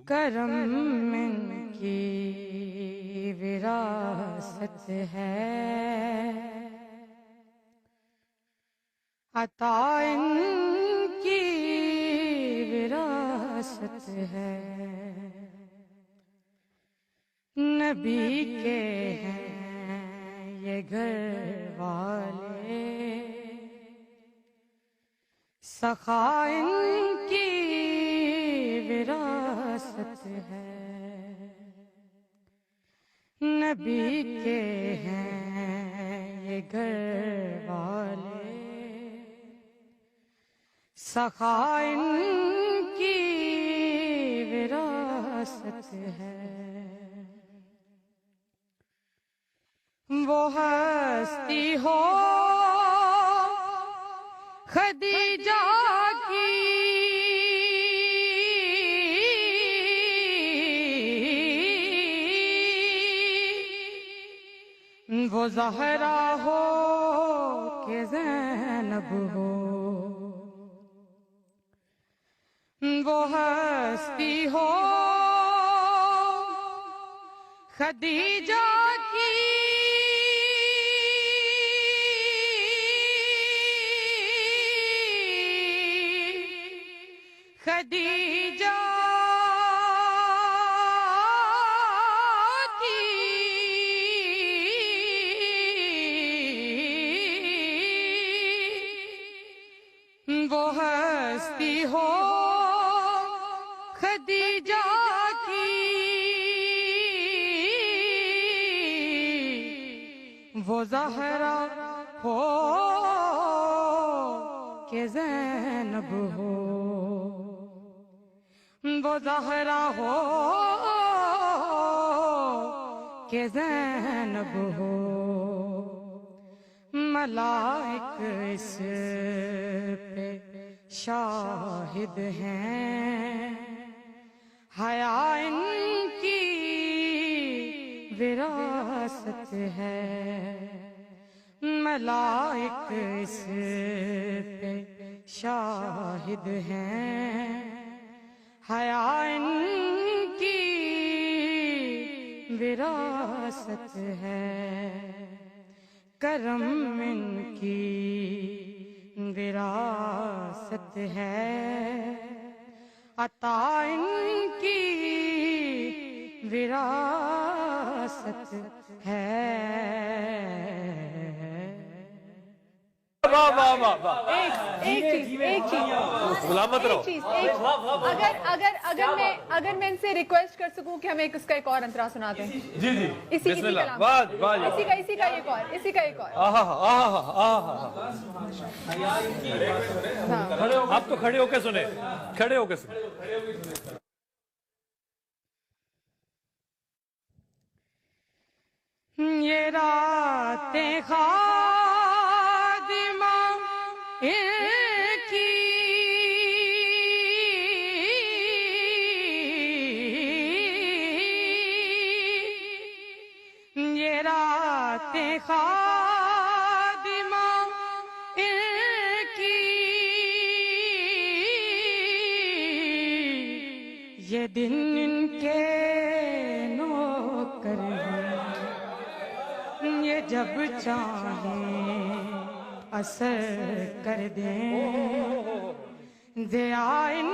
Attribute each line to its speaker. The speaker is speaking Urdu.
Speaker 1: کرم ان کی وراثت ہے، عطا ان کی وراثت ہے، نبی کے ہیں یہ گھر والے، سخا ان کی وراثت ہے، نبی کے ہیں یہ گھر والے، سخا ان کی وراثت ہے، وہ ہستی ہو خدیجہ کی، وہ زہرا ہو کہ زینب ہو، وہ ہستی ہو خدیجہ کی، خدیجہ وہ ہستی ہو خدیجہ کی، وہ زہرا ہو کہ زینب ہو، وہ زہرا ہو کہ زینب ہو، ملائک اس پہ شاہد ہیں، حیا ان کی وراثت ہے، ملائک اس پہ شاہد ہیں، حیا ان کی وراثت ہے، کرم ان کی وراثت ہے، عطا ان کی وراثت ہے۔
Speaker 2: اگر میں ان سے ریکویسٹ کر سکوں کہ ہمیں اس کا ایک اور انترا سنا دیں،
Speaker 3: جی
Speaker 2: اسی کا ایک اور
Speaker 3: آپ تو کھڑے ہو کے سنیں، کھڑے ہو کے سنیں۔
Speaker 1: یہ راتیں خادمہ کی، یہ راتیں خادمہ کی، یہ دن کے نوکر ہیں، یہ جب چاہیں اثر کر دیں، ضیاء ان